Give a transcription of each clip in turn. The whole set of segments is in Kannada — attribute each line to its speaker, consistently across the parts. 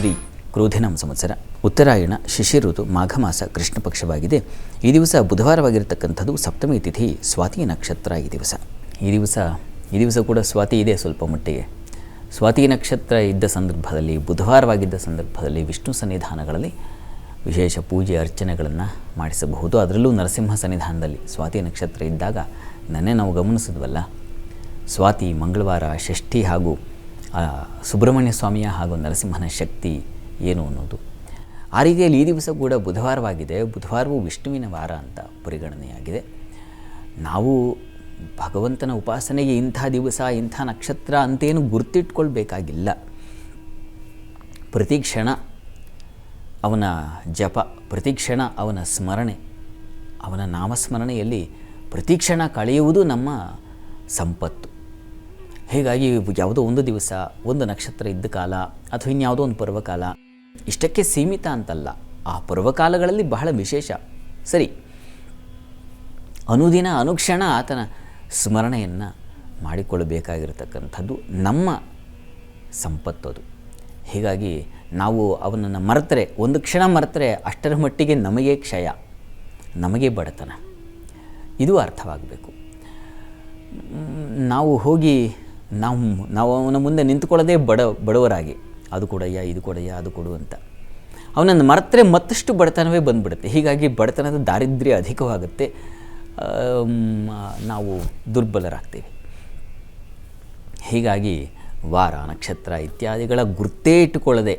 Speaker 1: ಶ್ರೀ ಕ್ರೋಧಿನಾಮ ಸಂವತ್ಸರ ಉತ್ತರಾಯಣ ಶಿಶಿರ ಋತು ಮಾಘ ಮಾಸ ಕೃಷ್ಣ ಪಕ್ಷವಾಗಿದೆ. ಈ ದಿವಸ ಬುಧವಾರವಾಗಿರತಕ್ಕಂಥದ್ದು. ಸಪ್ತಮಿ ತಿಥಿ, ಸ್ವಾತಿ ನಕ್ಷತ್ರ. ಈ ದಿವಸ ಕೂಡ ಸ್ವಾತಿ ಇದೆ ಸ್ವಲ್ಪ ಮಟ್ಟಿಗೆ. ಸ್ವಾತಿ ನಕ್ಷತ್ರ ಇದ್ದ ಸಂದರ್ಭದಲ್ಲಿ, ಬುಧವಾರವಾಗಿದ್ದ ಸಂದರ್ಭದಲ್ಲಿ ವಿಷ್ಣು ಸನ್ನಿಧಾನಗಳಲ್ಲಿ ವಿಶೇಷ ಪೂಜೆ ಅರ್ಚನೆಗಳನ್ನು ಮಾಡಿಸಬಹುದು. ಅದರಲ್ಲೂ ನರಸಿಂಹ ಸನ್ನಿಧಾನದಲ್ಲಿ ಸ್ವಾತಿ ನಕ್ಷತ್ರ ಇದ್ದಾಗ ನನ್ನೇ ನಾವು ಗಮನಿಸಿದ್ವಲ್ಲ, ಸ್ವಾತಿ ಮಂಗಳವಾರ ಷಷ್ಠಿ ಹಾಗೂ ಸುಬ್ರಹ್ಮಣ್ಯ ಸ್ವಾಮಿಯ ಹಾಗೂ ನರಸಿಂಹನ ಶಕ್ತಿ ಏನು ಅನ್ನೋದು. ಆ ರೀತಿಯಲ್ಲಿ ಈ ದಿವಸ ಕೂಡ ಬುಧವಾರವಾಗಿದೆ. ಬುಧವಾರವೂ ವಿಷ್ಣುವಿನ ವಾರ ಅಂತ ಪರಿಗಣನೆಯಾಗಿದೆ. ನಾವು ಭಗವಂತನ ಉಪಾಸನೆಗೆ ಇಂಥ ದಿವಸ ಇಂಥ ನಕ್ಷತ್ರ ಅಂತೇನು ಗುರ್ತಿಟ್ಕೊಳ್ಬೇಕಾಗಿಲ್ಲ. ಪ್ರತಿಕ್ಷಣ ಅವನ ಜಪ, ಪ್ರತಿಕ್ಷಣ ಅವನ ಸ್ಮರಣೆ, ಅವನ ನಾಮಸ್ಮರಣೆಯಲ್ಲಿ ಪ್ರತಿಕ್ಷಣ ಕಳೆಯುವುದು ನಮ್ಮ ಸಂಪತ್ತು. ಹೀಗಾಗಿ ಯಾವುದೋ ಒಂದು ದಿವಸ, ಒಂದು ನಕ್ಷತ್ರ ಇದ್ದ ಕಾಲ ಅಥವಾ ಇನ್ಯಾವುದೋ ಒಂದು ಪರ್ವಕಾಲ ಇಷ್ಟಕ್ಕೆ ಸೀಮಿತ ಅಂತಲ್ಲ. ಆ ಪರ್ವಕಾಲಗಳಲ್ಲಿ ಬಹಳ ವಿಶೇಷ. ಸರಿ, ಅನುದಿನ ಅನುಕ್ಷಣ ಆತನ ಸ್ಮರಣೆಯನ್ನು ಮಾಡಿಕೊಳ್ಳಬೇಕಾಗಿರತಕ್ಕಂಥದ್ದು ನಮ್ಮ ಸಂಪತ್ತು ಅದು. ಹೀಗಾಗಿ ನಾವು ಅವನನ್ನು ಮರೆತರೆ, ಒಂದು ಕ್ಷಣ ಮರೆತರೆ ಅಷ್ಟರ ಮಟ್ಟಿಗೆ ನಮಗೆ ಕ್ಷಯ, ನಮಗೆ ಬಡತನ. ಇದು ಅರ್ಥವಾಗಬೇಕು. ನಾವು ಹೋಗಿ ನಾವು ಅವನ ಮುಂದೆ ನಿಂತುಕೊಳ್ಳೋದೇ ಬಡವರಾಗಿ, ಅದು ಕೊಡಯ್ಯ, ಇದು ಕೊಡಯ್ಯ, ಅದು ಕೊಡು ಅಂತ. ಅವನನ್ನು ಮರೆತರೆ ಮತ್ತಷ್ಟು ಬಡತನವೇ ಬಂದುಬಿಡುತ್ತೆ. ಹೀಗಾಗಿ ಬಡತನದ ದಾರಿದ್ರ್ಯ ಅಧಿಕವಾಗುತ್ತೆ, ನಾವು ದುರ್ಬಲರಾಗ್ತೀವಿ. ಹೀಗಾಗಿ ವಾರ, ನಕ್ಷತ್ರ ಇತ್ಯಾದಿಗಳ ಗುರ್ತೇ ಇಟ್ಟುಕೊಳ್ಳದೆ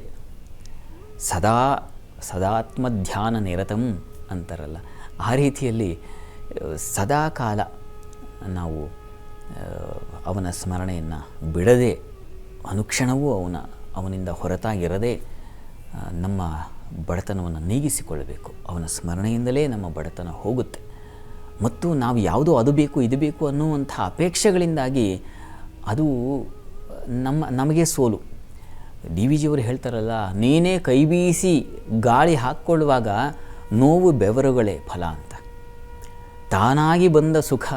Speaker 1: ಸದಾತ್ಮಧ್ಯಾನ ನಿರತಂ ಅಂತಾರಲ್ಲ, ಆ ರೀತಿಯಲ್ಲಿ ಸದಾಕಾಲ ನಾವು ಅವನ ಸ್ಮರಣೆಯನ್ನು ಬಿಡದೆ, ಅನುಕ್ಷಣವೂ ಅವನಿಂದ ಹೊರತಾಗಿರದೆ ನಮ್ಮ ಬಡತನವನ್ನು ನೀಗಿಸಿಕೊಳ್ಳಬೇಕು. ಅವನ ಸ್ಮರಣೆಯಿಂದಲೇ ನಮ್ಮ ಬಡತನ ಹೋಗುತ್ತೆ. ಮತ್ತು ನಾವು ಯಾವುದೋ ಅದು ಬೇಕು ಇದು ಬೇಕು ಅನ್ನುವಂಥ ಅಪೇಕ್ಷೆಗಳಿಂದಾಗಿ ಅದು ನಮಗೆ ಸೋಲು. ಡಿ ವಿ ಜಿಯವರು ಹೇಳ್ತಾರಲ್ಲ, ನೀನೇ ಕೈ ಬೀಸಿ ಗಾಳಿ ಹಾಕ್ಕೊಳ್ಳುವಾಗ ನೋವು ಬೆವರುಗಳೇ ಫಲ ಅಂತ. ತಾನಾಗಿ ಬಂದ ಸುಖ,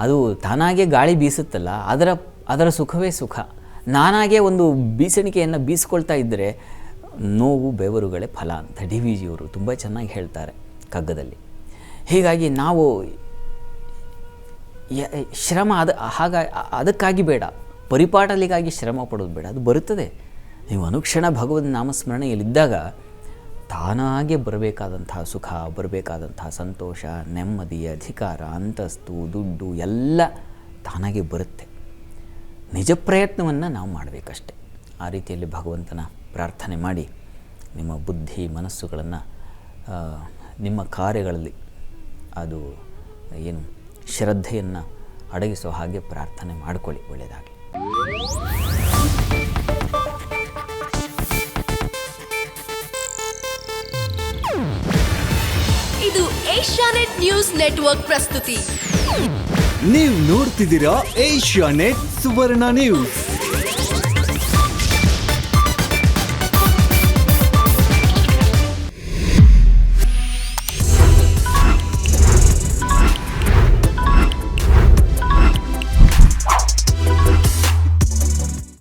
Speaker 1: ಅದು ತಾನಾಗೇ ಗಾಳಿ ಬೀಸುತ್ತಲ್ಲ, ಅದರ ಸುಖವೇ ಸುಖ. ನಾನಾಗೇ ಒಂದು ಬೀಸಣಿಕೆಯನ್ನು ಬೀಸ್ಕೊಳ್ತಾ ಇದ್ದರೆ ನೋವು ಬೆವರುಗಳೇ ಫಲ ಅಂತ ಡಿ ವಿ ಜಿಯವರು ತುಂಬ ಚೆನ್ನಾಗಿ ಹೇಳ್ತಾರೆ ಕಗ್ಗದಲ್ಲಿ. ಹೀಗಾಗಿ ನಾವು ಶ್ರಮ ಅದಕ್ಕಾಗಿ ಬೇಡ, ಪರಿಪಾಟಲಿಗಾಗಿ ಶ್ರಮ ಪಡೋದು ಬೇಡ. ಅದು ಬರುತ್ತದೆ. ನೀವು ಅನುಕ್ಷಣ ಭಗವದ್ ನಾಮಸ್ಮರಣೆಯಲ್ಲಿದ್ದಾಗ ತಾನಾಗೆ ಬರಬೇಕಾದಂತಹ ಸುಖ, ಬರಬೇಕಾದಂತಹ ಸಂತೋಷ, ನೆಮ್ಮದಿ, ಅಧಿಕಾರ, ಅಂತಸ್ತು, ದುಡ್ಡು ಎಲ್ಲ ತಾನಾಗೆ ಬರುತ್ತೆ. ನಿಜ ಪ್ರಯತ್ನವನ್ನು ನಾವು ಮಾಡಬೇಕಷ್ಟೆ. ಆ ರೀತಿಯಲ್ಲಿ ಭಗವಂತನ ಪ್ರಾರ್ಥನೆ ಮಾಡಿ ನಿಮ್ಮ ಬುದ್ಧಿ ಮನಸ್ಸುಗಳನ್ನು ನಿಮ್ಮ ಕಾರ್ಯಗಳಲ್ಲಿ ಅದು ಏನು ಶ್ರದ್ಧೆಯನ್ನು ಅಡಗಿಸೋ ಹಾಗೆ ಪ್ರಾರ್ಥನೆ ಮಾಡಿಕೊಳ್ಳಿ. ಒಳ್ಳೆಯದಾಗಲಿ.
Speaker 2: ಇದು ಏಷ್ಯಾನೆಟ್ ನ್ಯೂಸ್ ನೆಟ್ವರ್ಕ್ ಪ್ರಸ್ತುತಿ.
Speaker 3: ನೀವು ನೋಡ್ತಿದ್ದೀರಾ ಏಷ್ಯಾನೆಟ್ ಸುವರ್ಣ ನ್ಯೂಸ್.